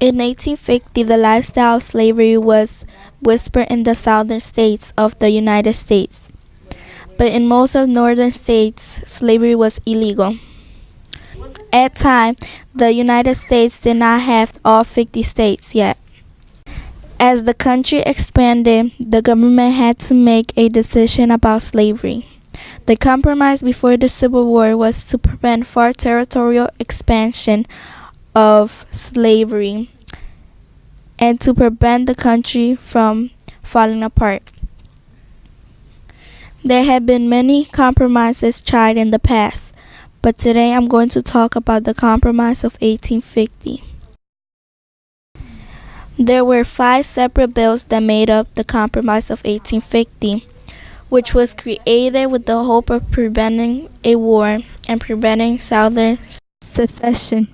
In 1850, the lifestyle of slavery was whispered in the southern states of the United States, but in most of northern states, slavery was illegal. At time, the United States did not have all 50 states yet. As the country expanded, the government had to make a decision about slavery. The compromise before the Civil War was to prevent far territorial expansion of slavery and to prevent the country from falling apart. There have been many compromises tried in the past, but today I'm going to talk about the Compromise of 1850. There were 5 separate bills that made up the Compromise of 1850, which was created with the hope of preventing a war and preventing Southern secession.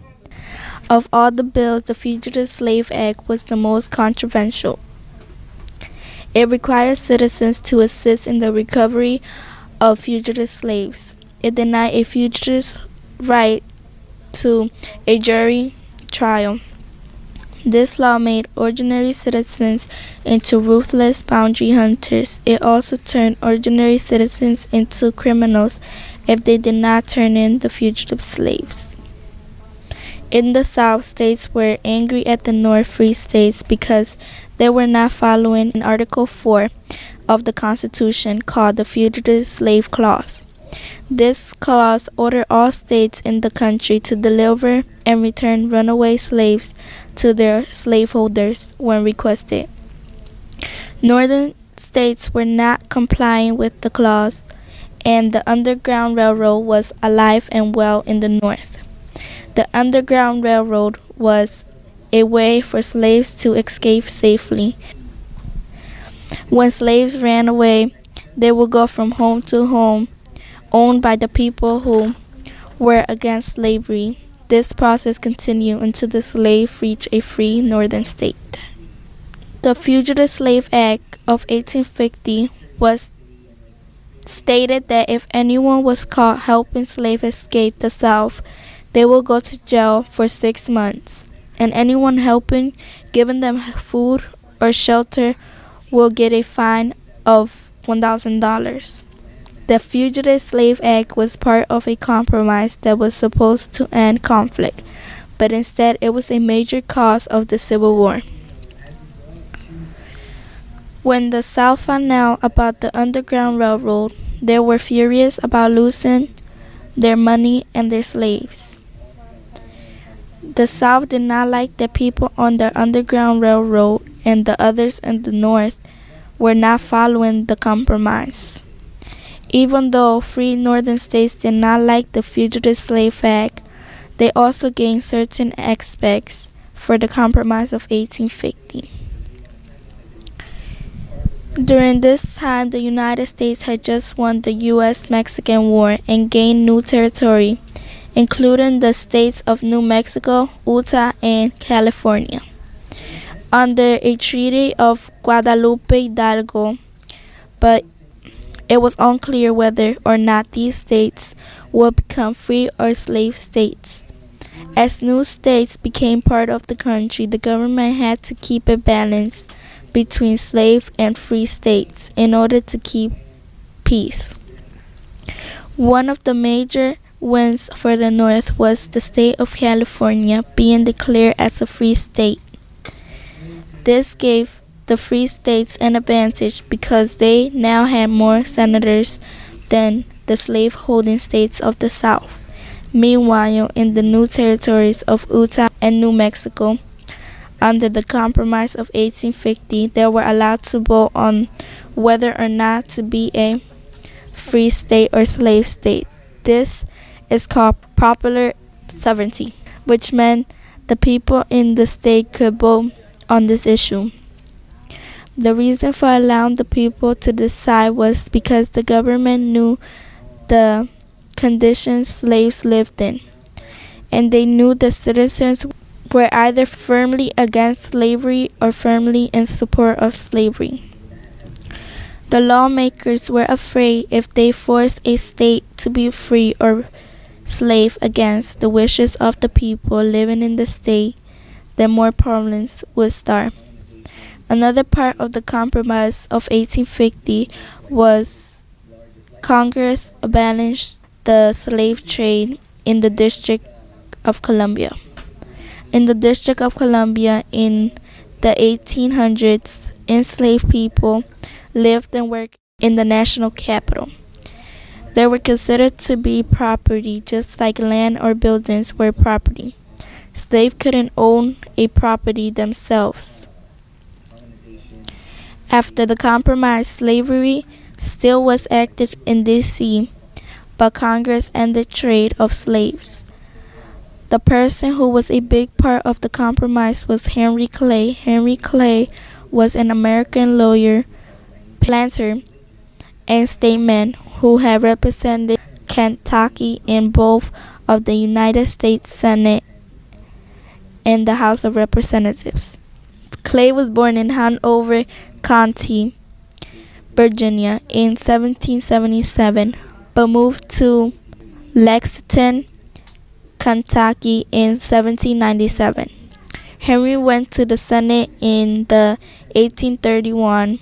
Of all the bills, the Fugitive Slave Act was the most controversial. It required citizens to assist in the recovery of fugitive slaves. It denied a fugitive's right to a jury trial. This law made ordinary citizens into ruthless bounty hunters. It also turned ordinary citizens into criminals if they did not turn in the fugitive slaves. In the South, states were angry at the North free states because they were not following Article 4 of the Constitution called the Fugitive Slave Clause. This clause ordered all states in the country to deliver and return runaway slaves to their slaveholders when requested. Northern states were not complying with the clause, and the Underground Railroad was alive and well in the North. The Underground Railroad was a way for slaves to escape safely. When slaves ran away, they would go from home to home, owned by the people who were against slavery. This process continued until the slave reached a free northern state. The Fugitive Slave Act of 1850 was stated that if anyone was caught helping slaves escape the South, they would go to jail for 6 months, and anyone helping, giving them food or shelter, will get a fine of $1,000. The Fugitive Slave Act was part of a compromise that was supposed to end conflict, but instead it was a major cause of the Civil War. When the South found out about the Underground Railroad, they were furious about losing their money and their slaves. The South did not like that people on the Underground Railroad and the others in the North were not following the compromise. Even though free northern states did not like the Fugitive Slave Act, they also gained certain aspects for the Compromise of 1850. During this time, the United States had just won the U.S.-Mexican War and gained new territory, including the states of New Mexico, Utah, and California. Under a treaty of Guadalupe Hidalgo, but it was unclear whether or not these states would become free or slave states. As new states became part of the country, the government had to keep a balance between slave and free states in order to keep peace. One of the major wins for the North was the state of California being declared as a free state. This gave the free states an advantage because they now had more senators than the slave-holding states of the South. Meanwhile, in the new territories of Utah and New Mexico, under the Compromise of 1850, they were allowed to vote on whether or not to be a free state or slave state. This is called popular sovereignty, which meant the people in the state could vote on this issue. The reason for allowing the people to decide was because the government knew the conditions slaves lived in, and they knew the citizens were either firmly against slavery or firmly in support of slavery. The lawmakers were afraid if they forced a state to be free or slave against the wishes of the people living in the state, then more problems would start. Another part of the Compromise of 1850 was Congress abolished the slave trade in the District of Columbia. In the District of Columbia in the 1800s, enslaved people lived and worked in the national capital. They were considered to be property just like land or buildings were property. Slaves couldn't own a property themselves. After the compromise, slavery still was active in D.C., but Congress ended trade of slaves. The person who was a big part of the compromise was Henry Clay. Henry Clay was an American lawyer, planter, and statesman who had represented Kentucky in both of the United States Senate and the House of Representatives. Clay was born in Hanover County, Virginia in 1777, but moved to Lexington, Kentucky in 1797. Henry went to the Senate in the 1831.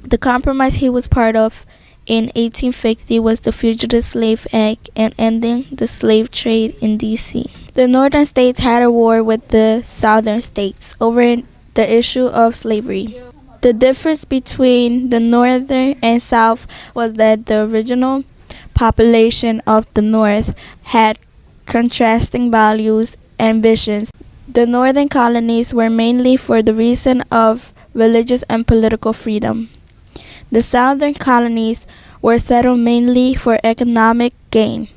The compromise he was part of in 1850 was the Fugitive Slave Act and ending the slave trade in D.C. The northern states had a war with the southern states over the issue of slavery. The difference between the northern and south was that the original population of the north had contrasting values and visions. The northern colonies were mainly for the reason of religious and political freedom. The southern colonies were settled mainly for economic gain.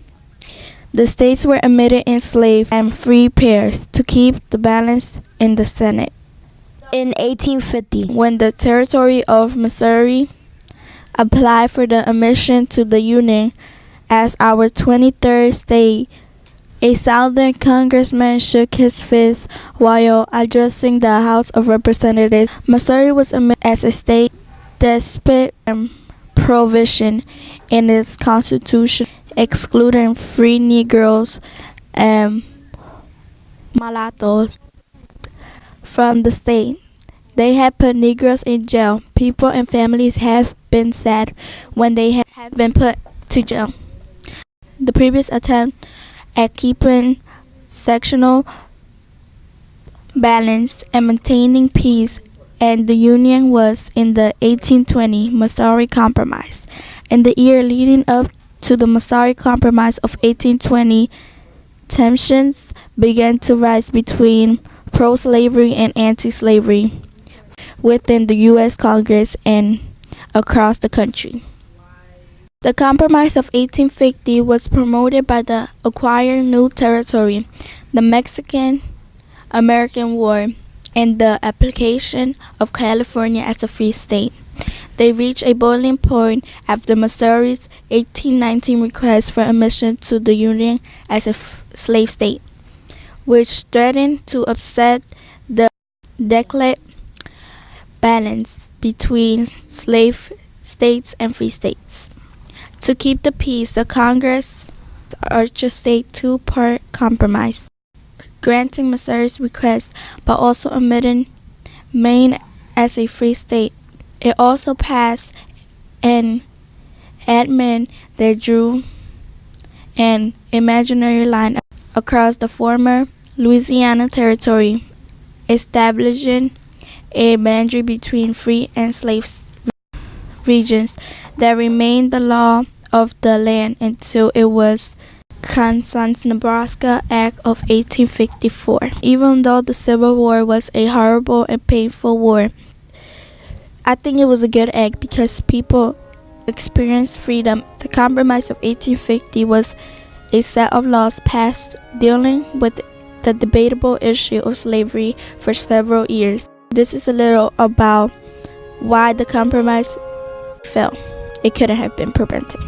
The states were admitted enslaved and free pairs to keep the balance in the Senate. In 1850, When the territory of Missouri applied for the admission to the Union as our 23rd state, a Southern congressman shook his fist while addressing the House of Representatives. Missouri was admitted as a state despite provision in its constitution excluding free Negroes and mulattoes from the state. They had put Negroes in jail. People and families have been sad when they have been put to jail. The previous attempt at keeping sectional balance and maintaining peace and the Union was in the 1820 Missouri Compromise. In the year leading up to the Missouri Compromise of 1820, tensions began to rise between pro-slavery and anti-slavery within the U.S. Congress and across the country. The Compromise of 1850 was promoted by the acquired new territory, the Mexican-American War, and the application of California as a free state. They reached a boiling point after Missouri's 1819 request for admission to the Union as a slave state, which threatened to upset the delicate balance between slave states and free states. To keep the peace, the Congress urged a state two-part compromise, granting Missouri's request but also admitting Maine as a free state. It also passed an amendment that drew an imaginary line across the former Louisiana Territory, establishing a boundary between free and slave regions that remained the law of the land until it was Kansas-Nebraska Act of 1854. Even though the Civil War was a horrible and painful war, I think it was a good act because people experienced freedom. The Compromise of 1850 was a set of laws passed dealing with the debatable issue of slavery for several years. This is a little about why the compromise fell. It couldn't have been prevented.